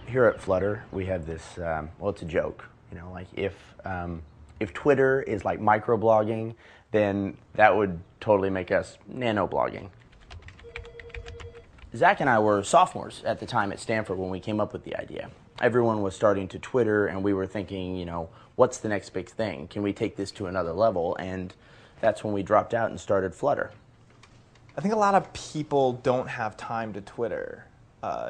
Here at Flutter, we have this, well, it's a joke, you know, like if Twitter is like microblogging, then that would totally make us nano-blogging. Zach and I were sophomores at the time at Stanford when we came up with the idea. Everyone was starting to Twitter, and we were thinking, you know, what's the next big thing? Can we take this to another level? And that's when we dropped out and started Flutter. I think a lot of people don't have time to Twitter.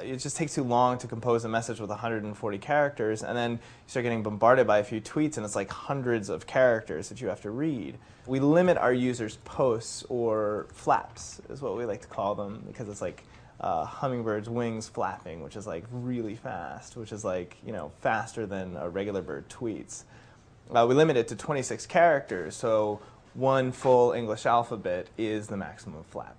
It just takes too long to compose a message with 140 characters, and then you start getting bombarded by a few tweets, and it's like hundreds of characters that you have to read. We limit our users' posts, or flaps is what we like to call them, because it's like hummingbird's wings flapping, which is like really fast, which is like, you know, faster than a regular bird tweets. We limit it to 26 characters, so one full English alphabet is the maximum flap.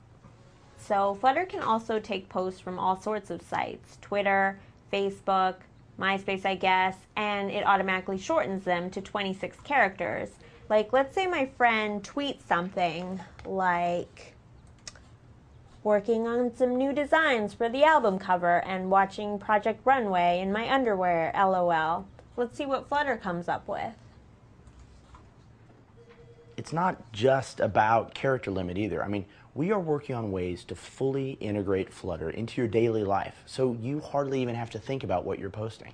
So Flutter can also take posts from all sorts of sites, Twitter, Facebook, MySpace, I guess, and it automatically shortens them to 26 characters. Like, let's say my friend tweets something like, working on some new designs for the album cover and watching Project Runway in my underwear, LOL. Let's see what Flutter comes up with. It's not just about character limit either. I mean, we are working on ways to fully integrate Flutter into your daily life, so you hardly even have to think about what you're posting.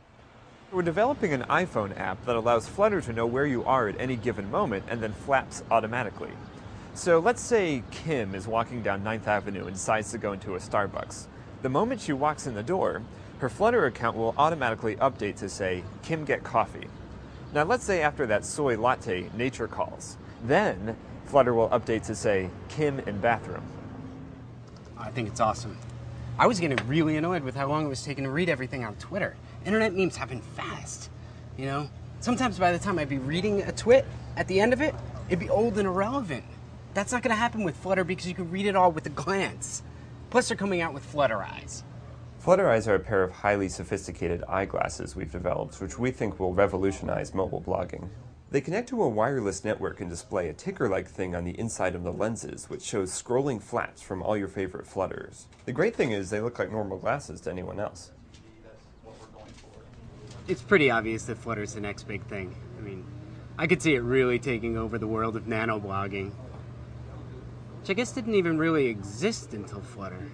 We're developing an iPhone app that allows Flutter to know where you are at any given moment and then flaps automatically. So let's say Kim is walking down 9th Avenue and decides to go into a Starbucks. The moment she walks in the door, her Flutter account will automatically update to say, Kim get coffee. Now let's say after that soy latte, nature calls. Then Flutter will update to say, Kim in bathroom. I think it's awesome. I was getting really annoyed with how long it was taking to read everything on Twitter. Internet memes happen fast, you know? Sometimes by the time I'd be reading a twit, at the end of it, it'd be old and irrelevant. That's not gonna happen with Flutter because you can read it all with a glance. Plus they're coming out with Flutter Eyes. Flutter Eyes are a pair of highly sophisticated eyeglasses we've developed, which we think will revolutionize mobile blogging. They connect to a wireless network and display a ticker-like thing on the inside of the lenses, which shows scrolling flaps from all your favorite Flutters. The great thing is they look like normal glasses to anyone else. It's pretty obvious that Flutter's the next big thing. I mean, I could see it really taking over the world of nanoblogging, which I guess didn't even really exist until Flutter.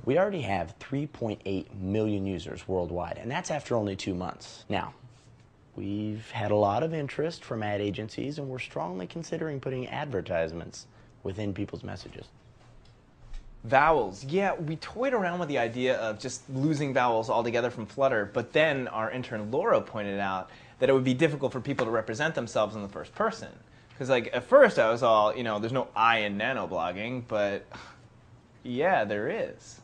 We already have 3.8 million users worldwide, and that's after only 2 months. Now, we've had a lot of interest from ad agencies, and we're strongly considering putting advertisements within people's messages. Vowels. Yeah, we toyed around with the idea of just losing vowels altogether from Flutter, but then our intern Laura pointed out that it would be difficult for people to represent themselves in the first person. Because like at first I was all, you know, there's no I in nanoblogging, but yeah, there is.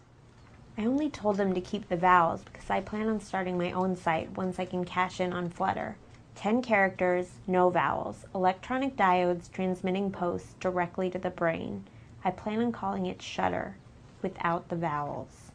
I only told them to keep the vowels because I plan on starting my own site once I can cash in on Flutter. 10 characters, no vowels, electronic diodes transmitting posts directly to the brain. I plan on calling it Shutter without the vowels.